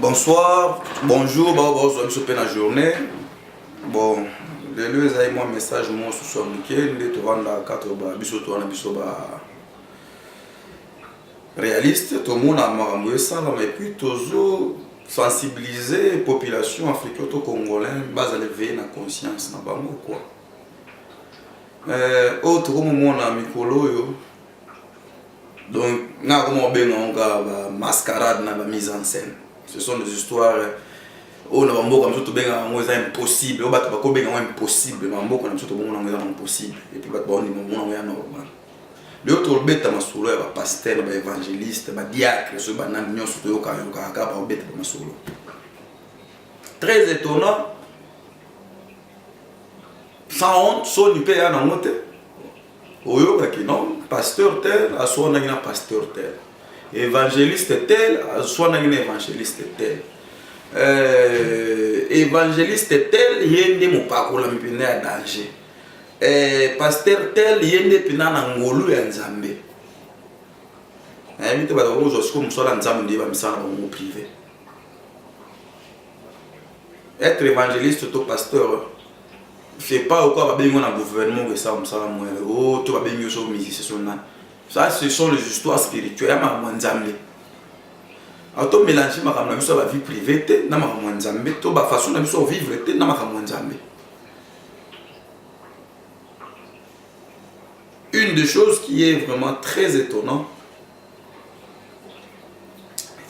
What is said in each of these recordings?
Bonsoir, bonjour, bonjour, je suis la journée. Bon, les deux ont moi message moi ce soir nickel, les trois dans quatre bisoto na bisoba réaliste, tout le monde a marqué ça mais puis toujours sensibiliser la population africaine congolaise base à l'éveil na conscience na bango quoi. Autre moment na mikolo yo. Donc, on a mascarade na mise en scène. Ce sont des histoires où on a impossible, on a impossible, impossible, et puis on a normal. L'autre bête à ma solo, pasteur, évangéliste, diacre, ce banane, surtout au solo. Très étonnant, sans honte, son du pays à la montée. Non, pasteur tel, à soi un pasteur tel. Évangéliste tel, à soi un évangéliste tel. Évangéliste tel, il y a des mots pas pour la mipine à danger. Pasteur tel, il y a des pina n'angolu et nzambe. Mais tu vas voir aujourd'hui comme ça nzambe dit va me ça dans mon privé. Être évangéliste ou pasteur. Je ne sais pas pourquoi on a un gouvernement qui ça oh tu vas bien sur musicien ça ce sont les histoires spirituelles ma nzambe auto mélanger ma kamna biso ba vie privée te na ma nzambe to ba façon na biso vivre te na ma nzambe. Une des choses qui est vraiment très étonnant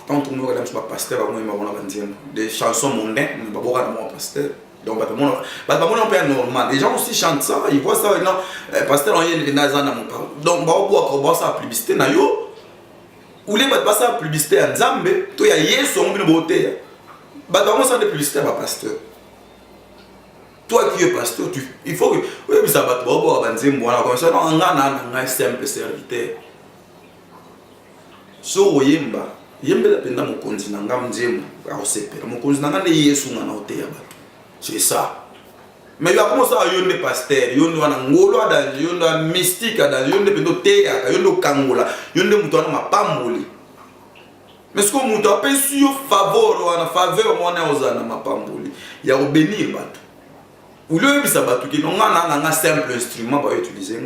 quand on regarde sur pasteur des chansons mondaines mais pas beaucoup de pasteur. Donc, normal. Les gens aussi chantent ça, ils voient ça, non, pasteur, on y est dans mon parole. Donc, on va ça publicité, ou les bâtiments ça publicité en Zambé, tout y a hier son une beauté. Bâtiments ça de publicité à pasteur. Toi qui es pasteur, il faut que, oui, mais ça va te voir, comme ça, non, on a un simple serviteur. So, yemba la peine mon continent, mon continent, c'est ça. Mais il y a commencé à y avoir des pasteurs, il y a un ngolo, il y a un mystique, il y a un théâtre, il y a un kangola, il y a un mouton à pamboli. Mais ce que nous avons fait sur faveur, on a faveur, on a pamboli. Il y a un bénir bateau. Ou le bisa bateau qui n'ont un simple instrument pour utiliser.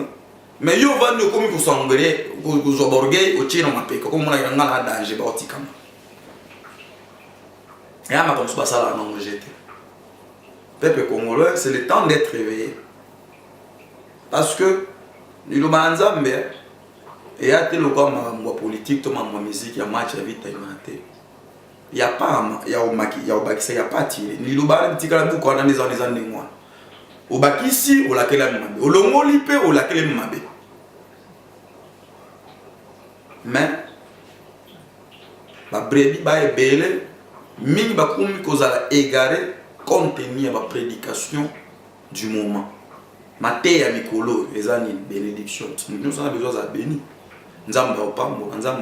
Mais il y a un comme vous sangrer, vous oborguez, au tien, on a payé, comme on a un danger, baotikam. Et à ma conscience, ça l'a non rejeté. Peuple congolais, c'est le temps d'être réveillé. Parce que, il y a un Zambé, et il y a des politique, ma musique, il y a match à vite, il n'y a pas, il y a un maquis, il y a un bakissa, il n'y a pas tiré. Il y a un petit calabou qu'on a des années mois. Au bakissi, au laquelle il m'a au longo lipe, au laquelle il m'a mais, la brebis est belle, mini bakoumi kozala égaré, compte tenu de la prédication du moment. Maté ya mikolo, les années bénédiction. Nous avons besoin de béni. Nous avons besoin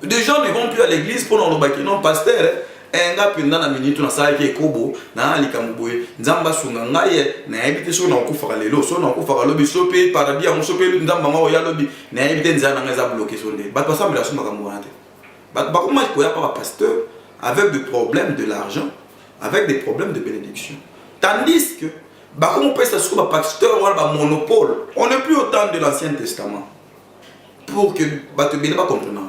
de des gens ne vont plus à l'église pour nous dire non, pasteur. Un gars pendant la minute na sa ki kobo na likamuboye nzamba sunga ngaye na ebite so na okufaka lelo so na okufaka lobi so pe paradis ya so pe nzamba ma oya lobi na ebite nzana ngaza bloquer so nde ba pasamba la so makambo ante ba comment ko ya pas pasteur avec des problèmes de l'argent, avec des problèmes de bénédiction. Tandis que, on peut s'assurer que pasteur ou un monopole, on n'est plus au temps de l'Ancien Testament. Pour que tu ne pas comprendre.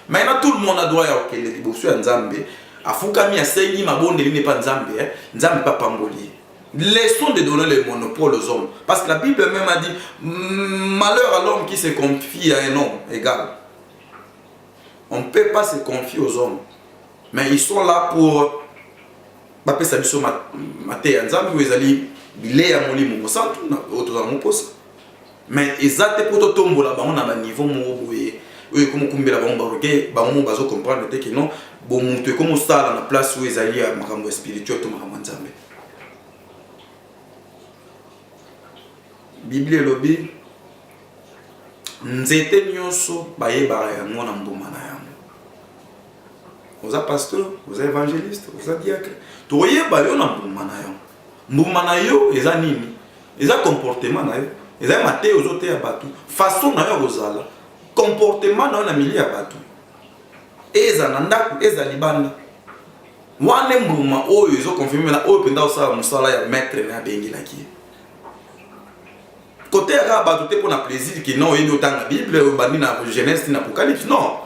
Maintenant, tout le monde a droit à les dévotions en Zambie. À Fukami, à Seyni, ma bonne n'est pas en Zambie, Zambie pas pangolier. Laissons de donner le monopole aux hommes. Parce que la Bible même a dit malheur à l'homme qui se confie à un homme égal. On ne peut pas se confier aux hommes. Mais ils sont là pour baper sa biso maté nzambi où ils allaient bilé à mon lit mon centre autour dans mon poste mais ils étaient pour tout tomber là on a un niveau mon boye oui comme kumbi là on barogué ba on bazo comprendre que non bon monter comme ça dans la place où ils allaient à makambo spirituel to makambo nzambe Bible lobby nzete nyonso bayeba ya mona mbuma na ya vous êtes pasteur, vous êtes évangéliste, vous êtes diacre. Tout le monde mbumanayo, ils ont nini, ils ont comportement nayo, ils ont maté aux autres à batou, façon nayo aux ala, comportement nayo na milieu à batou. eza na ndako eza libanda wana mbuma oyo ezo confirmer na oyo penda osala mosala ya maître na bengelaki côté ya bato te pour na plaisir qui non yebi otanga Bible bandi na Genèse na Apocalypse non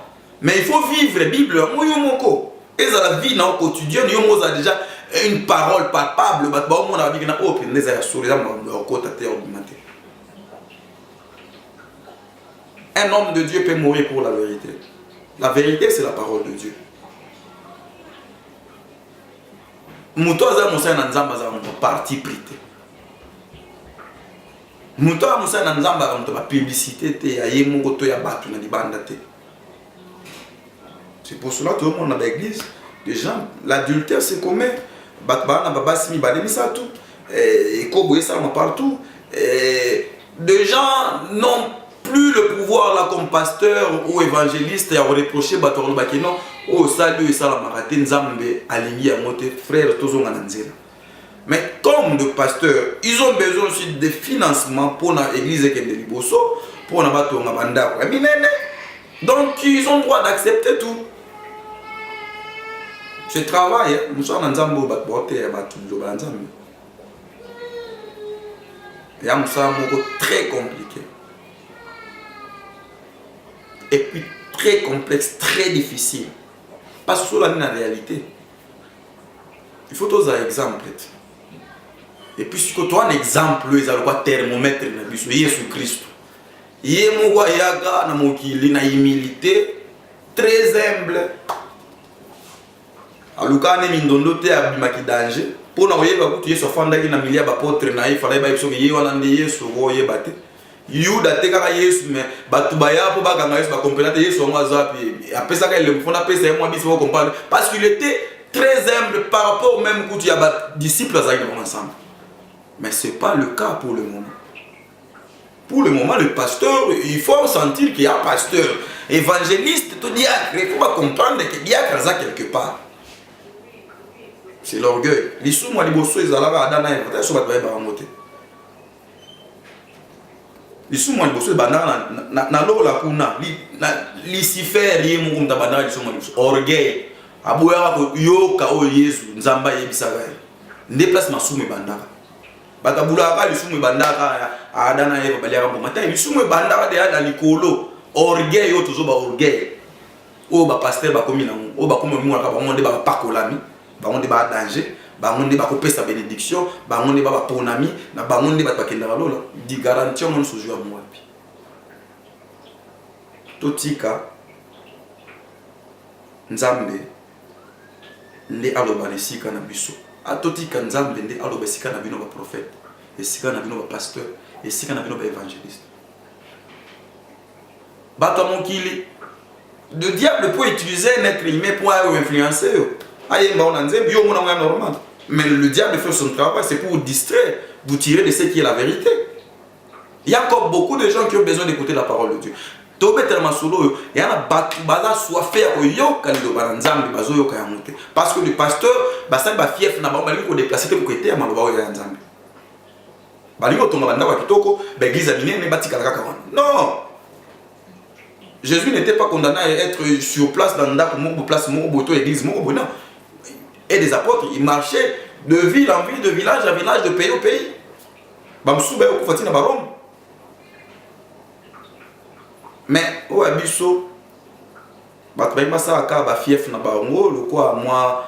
mais il faut vivre Bible moyo moko eza la vie na au quotidien yo moza déjà une parole palpable bato ba omona babiki na oyo penda eza ya suri za mo kota te augmenter. Un homme de Dieu peut mourir pour la vérité. La vérité, c'est la parole de Dieu. Muto aza musa na nzamba za muto parti prité. Muto aza musa na nzamba za muto ba publicité te ya ye moko to ya batu na libanda te. C'est pour cela que tout le monde dans l'église, les gens, l'adultère c'est commun. Batbana babasi mi bademi ça tout. Et koboye ça partout. Des gens n'ont plus le pouvoir là comme pasteur ou évangéliste à reprocher batoro bakino au salut et sala maraté nzambe alingi ya moté frère tozonga na nzela. Mais comme de pasteurs, ils ont besoin aussi de financement pour l'église et de liboso pour na bato nga banda ko minene. Donc ils ont droit d'accepter tout. Ce travail, nous sommes en Zambo batboté ya batu lo banzambe. Il y a un très compliqué. Et puis très complexe, très difficile. Parce que c'est la réalité. Il faut tous un exemple. Et puis si tu as un exemple, il y a un thermomètre, Jésus-Christ. Il y a une humilité très humble. Alors quand on est mindondo te abimaki danger, pour na oyeba kutu yeso fanda ki na milia ba potre na il fallait ba biso ke yona ndi yeso go yebate. Yuda te kaka yesu mais batu baya po ba kanga yesu ba compléter yesu ngo azapi. Apesa ka le fona pesa moi biso comprendre parce qu'il était très humble par rapport au même kutu ya ba disciples azaki ensemble. Mais c'est pas le cas pour le moment. Pour le moment, le pasteur, il faut sentir qu'il y a un pasteur évangéliste, tout diacre, il faut pas comprendre que diacre a quelque part. C'est l'orgueil. Les sous moi les bossos ils allaient à Dana et peut-être sur votre baie monter. Les sous moi les bossos banana na l'eau la kuna Lucifer y est mon compte banana les sous moi orgueil. Abouya ko yo ka o Yesu nzamba yebisaka. Déplace ma sous mes banana. Batabula ka les sous mes banana à Dana et balia ko matin les sous mes banana de à likolo orgueil yo toujours ba orgueil. O ba pasteur ba komi na o ba komi mo ka ba monde ba pakolami. On est en danger, on est en sa bénédiction, on est en ponami, on est en kendala di garantie on se joue à moi. Totika nzambe nde aloba nesika na biso. Atotika nzambe nde aloba sika na bino ba prophète, esika na bino ba pasteur, esika na bino ba évangéliste. Bato mokili, le diable peut utiliser un être humain pour influencer. Normal. Mais le diable fait son travail, c'est pour vous distraire, vous tirer de ce qui est la vérité. Il y a encore beaucoup de gens qui ont besoin d'écouter la parole de Dieu. Il y a parce que le pasteur, fief na ba ko déplacer pour côté ya maloba ya nzambe. Balingo tonga banda wa kitoko, ba église minene batika kaka wana. Non. Jésus n'était pas condamné à être sur place dans une place moto église moto non. Et des apôtres, ils marchaient de ville en ville, de village en village, de pays au pays. Mais au abisso, fief na bango, le quoi moi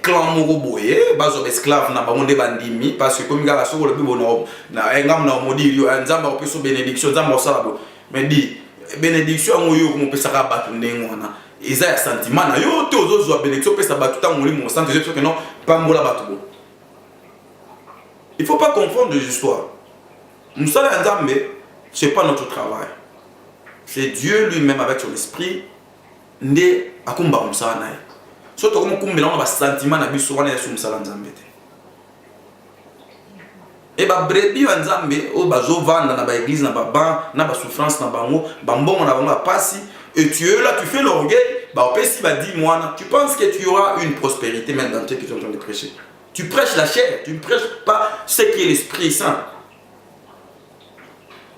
clan moroboye, bazo esclave na bango de bandimi parce que comme gars sur le bibo na engam na modi nzamba opeso bénédiction nzamba osalabo. Mais dit bénédiction ngoyo ko pesa ka batu ndengwana. Ils ont un sentiment, ils ont un bénédiction, ils ont un il ne faut pas confondre les histoires. Nous sommes en Zambie, ce n'est pas notre travail. C'est Dieu lui-même avec son esprit. Né à Kumba Moussana. Surtout comme on a un sentiment, on a un sentiment. Et bah brebis en Zambie, au bazo vendre dans l'église, dans la souffrance, dans la bambon, on a passé. Et tu es là, tu fais l'orgueil, bah si va dire moi, tu penses que tu auras une prospérité même dans ce que tu es en train de prêcher. Tu prêches la chair, tu ne prêches pas ce qui est l'Esprit Saint.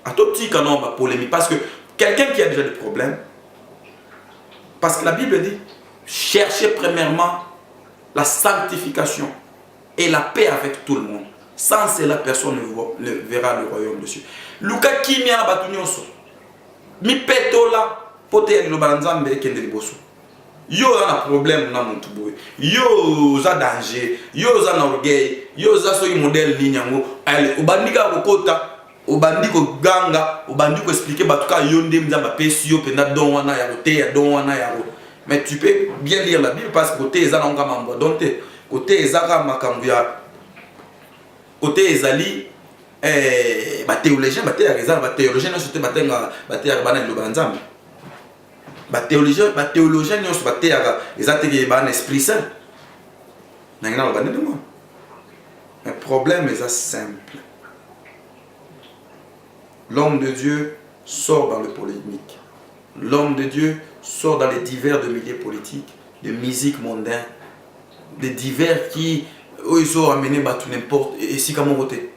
À tout petit canon, ma polémique, parce que quelqu'un qui a déjà des problèmes, Parce que la Bible dit, cherchez premièrement la sanctification et la paix avec tout le monde. Sans cela, personne ne verra le royaume de Dieu. Luka kimi na batu nyonso. Mi petola pote lo banzambe kende liboso. Yo a un problème na muntu boy. Yo za danger, yo za na orgueil, yo za so modèle linyango. Ale ubandika kokota, ubandiko ganga, ubandiko expliquer batuka yonde mzamba pesi yo penda don wana ya kote ya don wana ya ko. Mais tu peux bien lire la Bible parce que côté eza nga mambo. Donc côté ezaka makambu ya côté ezali ba théologien ba théologien non batenga batenga bana lo banzambe. Ba théologien non batenga ezateke ba esprit saint. Nangina lo banende moi. Le problème est simple. L'homme de Dieu sort dans le polémique. L'homme de Dieu sort dans les divers de milieux politiques, de musique mondaine, de divers qui ils sont amenés à tout n'importe et si comment voter.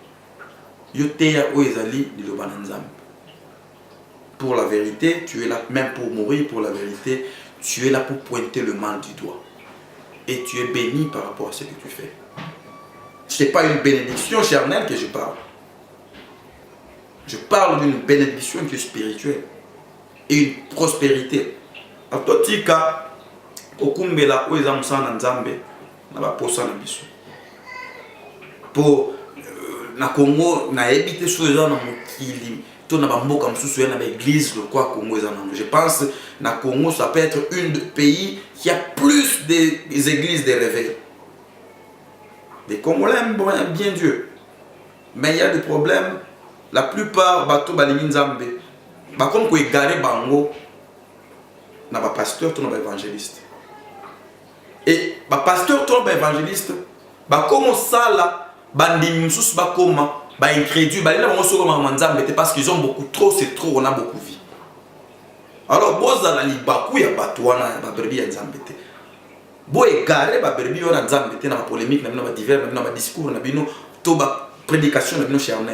Pour la vérité, tu es là, même pour mourir pour la vérité, tu es là pour pointer le mal du doigt. Et tu es béni par rapport à ce que tu fais. Ce n'est pas une bénédiction charnelle que je parle. Je parle d'une bénédiction qui est spirituelle et une prospérité. Atotika okumbela oza musana nzambe na ba posa na biso. Pour na Congo na ebité soza na mokili to na bamboka msusu na ba église le quoi Congo eza na. Je pense na Congo ça peut être un des pays qui a plus des églises de réveil. Les Congolais aiment bien Dieu. Mais il y a des problèmes. La plupart bato balingi nzambe ba comme ko égarer bango na ba pasteur to na ba évangéliste. Et ba pasteur to ba évangéliste ba comme ça là bandi msusu ba koma ba incrédule ba lina bango soko ma nzambe parce qu'ils ont beaucoup trop, c'est trop, on a beaucoup vu. Alors boza na libaku ya bato wana ba berbi ya nzambe te. Bo égarer ba berbi wana nzambe te na ba polémique na bino ba divers na bino ba discours na bino to ba prédication na bino charnel.